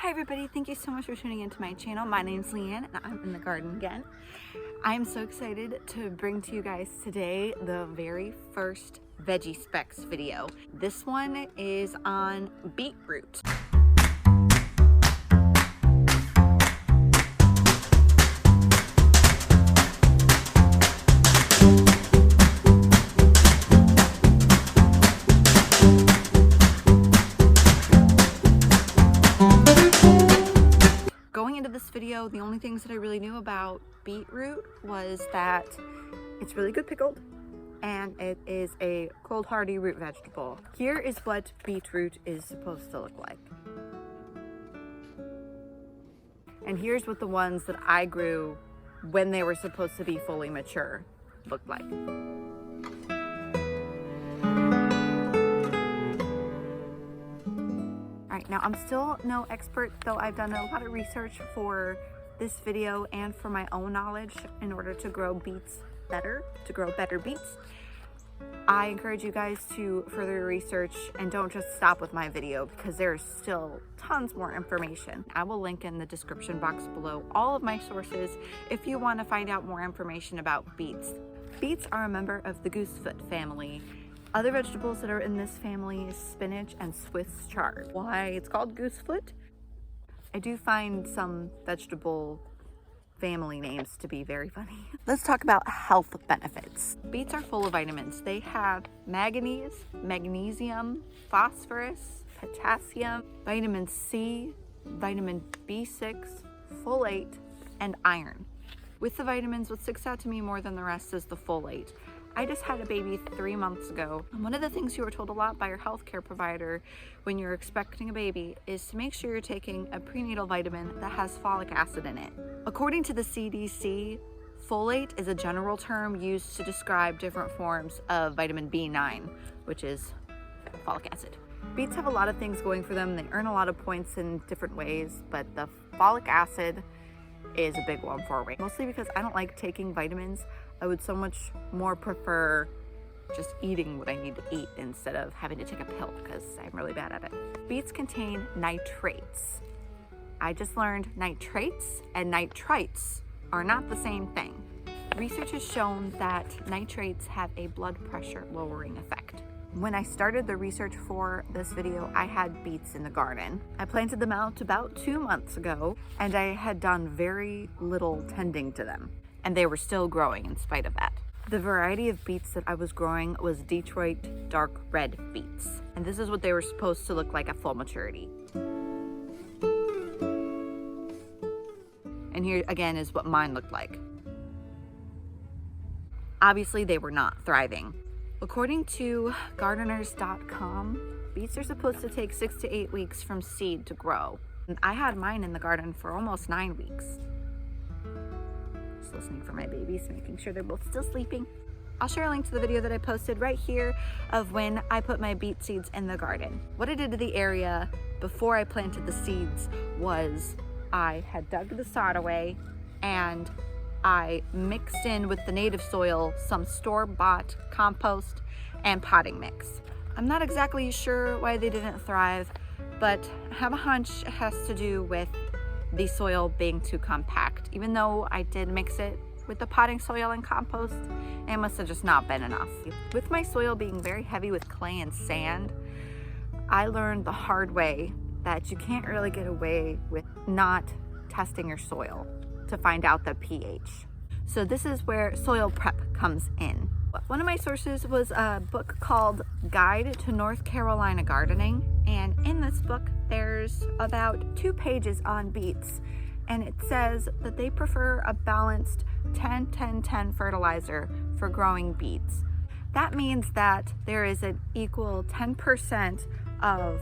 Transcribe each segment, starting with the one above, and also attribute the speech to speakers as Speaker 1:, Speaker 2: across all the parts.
Speaker 1: Hi everybody, thank you so much for tuning into my channel. My name's Leanne and I'm in the garden again. I'm so excited to bring to you guys today the very first Veggie Specs video. This one is on beetroot. Going into this video, the only things that I really knew about beetroot was that it's really good pickled and it is a cold hardy root vegetable. Here is what beetroot is supposed to look like. And here's what the ones that I grew when they were supposed to be fully mature looked like. Alright, now I'm still no expert, though I've done a lot of research for this video and for my own knowledge in order to grow beets better, to grow better beets. I encourage you guys to further research and don't just stop with my video because there's still tons more information. I will link in the description box below all of my sources if you want to find out more information about beets. Beets are a member of the goosefoot family. Other vegetables that are in this family is spinach and Swiss chard. Why it's called goosefoot? I do find some vegetable family names to be very funny. Let's talk about health benefits. Beets are full of vitamins. They have manganese, magnesium, phosphorus, potassium, vitamin C, vitamin B6, folate, and iron. With the vitamins, what sticks out to me more than the rest is the folate. I just had a baby 3 months ago. And one of the things you were told a lot by your healthcare provider when you're expecting a baby is to make sure you're taking a prenatal vitamin that has folic acid in it. According to the CDC, folate is a general term used to describe different forms of vitamin B9, which is folic acid. Beets have a lot of things going for them. They earn a lot of points in different ways, but the folic acid is a big one for me. Mostly because I don't like taking vitamins. I would so much more prefer just eating what I need to eat instead of having to take a pill because I'm really bad at it. Beets contain nitrates. I just learned nitrates and nitrites are not the same thing. Research has shown that nitrates have a blood pressure lowering effect. When I started the research for this video, I had beets in the garden. I planted them out about 2 months ago and I had done very little tending to them. And they were still growing in spite of that. The variety of beets that I was growing was Detroit dark red beets. And this is what they were supposed to look like at full maturity. And here again is what mine looked like. Obviously they were not thriving. According to gardeners.com, beets are supposed to take 6 to 8 weeks from seed to grow. And I had mine in the garden for almost 9 weeks. Listening for my babies, making sure they're both still sleeping. I'll share a link to the video that I posted right here of when I put my beet seeds in the garden. What I did to the area before I planted the seeds was I had dug the sod away and I mixed in with the native soil some store-bought compost and potting mix. I'm not exactly sure why they didn't thrive, but I have a hunch it has to do with the soil being too compact. Even though I did mix it with the potting soil and compost, it must have just not been enough. With my soil being very heavy with clay and sand, I learned the hard way that you can't really get away with not testing your soil to find out the pH. So this is where soil prep comes in. One of my sources was a book called Guide to North Carolina Gardening, and in this book there's about 2 pages on beets, and it says that they prefer a balanced 10-10-10 fertilizer for growing beets. That means that there is an equal 10% of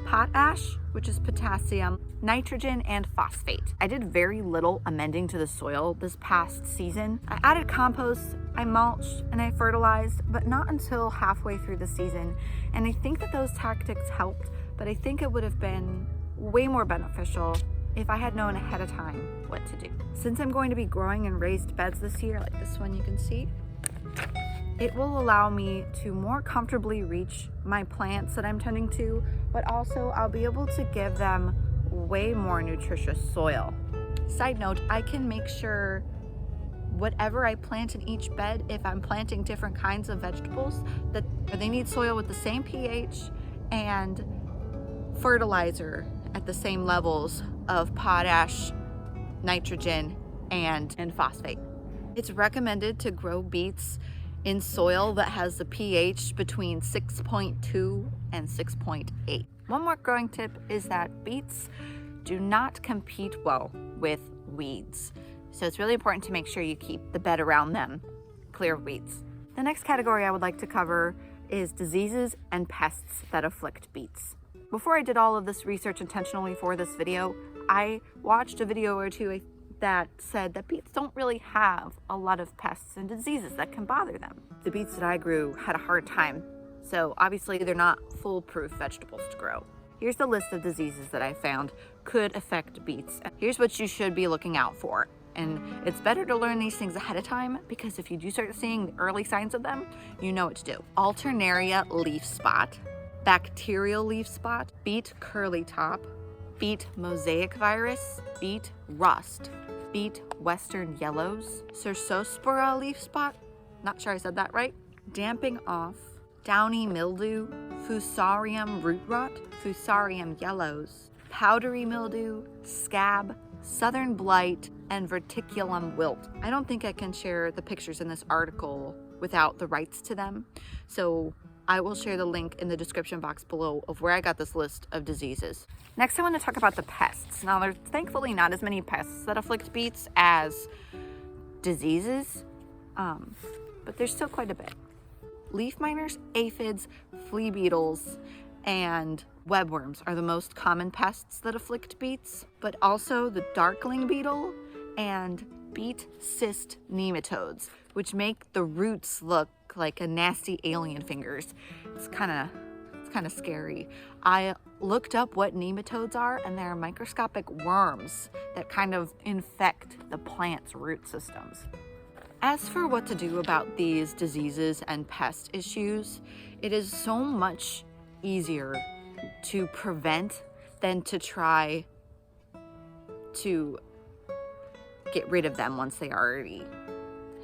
Speaker 1: potash, which is potassium, nitrogen, and phosphate. I did very little amending to the soil this past season. I added compost, I mulched, and I fertilized, but not until halfway through the season. And I think that those tactics helped, but I think it would have been way more beneficial if I had known ahead of time what to do. Since I'm going to be growing in raised beds this year, like this one you can see, it will allow me to more comfortably reach my plants that I'm tending to, but also I'll be able to give them way more nutritious soil. Side note, I can make sure whatever I plant in each bed, if I'm planting different kinds of vegetables, that they need soil with the same pH and fertilizer at the same levels of potash, nitrogen, and phosphate. It's recommended to grow beets in soil that has the pH between 6.2 and 6.8. One more growing tip is that beets do not compete well with weeds. So it's really important to make sure you keep the bed around them clear of weeds. The next category I would like to cover is diseases and pests that afflict beets. Before I did all of this research intentionally for this video, I watched a video or two that said that beets don't really have a lot of pests and diseases that can bother them. The beets that I grew had a hard time, so obviously they're not foolproof vegetables to grow. Here's the list of diseases that I found could affect beets. Here's what you should be looking out for. And it's better to learn these things ahead of time, because if you do start seeing the early signs of them, you know what to do. Alternaria leaf spot, bacterial leaf spot, beet curly top, beet mosaic virus, beet rust, beet western yellows, cercospora leaf spot, not sure I said that right, damping off, downy mildew, fusarium root rot, fusarium yellows, powdery mildew, scab, southern blight, and verticulum wilt. I don't think I can share the pictures in this article without the rights to them, so I will share the link in the description box below of where I got this list of diseases. Next, I want to talk about the pests. Now, there's thankfully not as many pests that afflict beets as diseases, but there's still quite a bit. Leaf miners, aphids, flea beetles, and webworms are the most common pests that afflict beets, but also the darkling beetle and beet cyst nematodes, which make the roots look like a nasty alien fingers. It's kind of scary. I looked up what nematodes are, and they're microscopic worms that kind of infect the plant's root systems. As for what to do about these diseases and pest issues, it is so much easier to prevent than to try to get rid of them once they already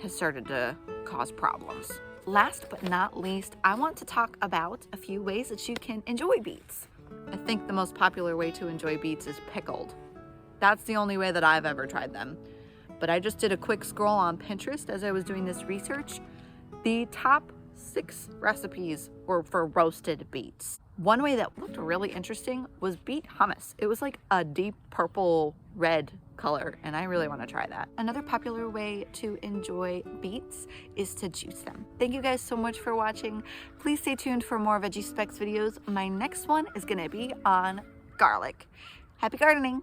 Speaker 1: have started to cause problems. Last but not least, I want to talk about a few ways that you can enjoy beets. I think the most popular way to enjoy beets is pickled. That's the only way that I've ever tried them. But I just did a quick scroll on Pinterest as I was doing this research. The top 6 recipes were for roasted beets. One way that looked really interesting was beet hummus. It was like a deep purple red color, and I really want to try that. Another popular way to enjoy beets is to juice them. Thank you guys so much for watching. Please stay tuned for more Veggie Specs videos. My next one is going to be on garlic. Happy gardening!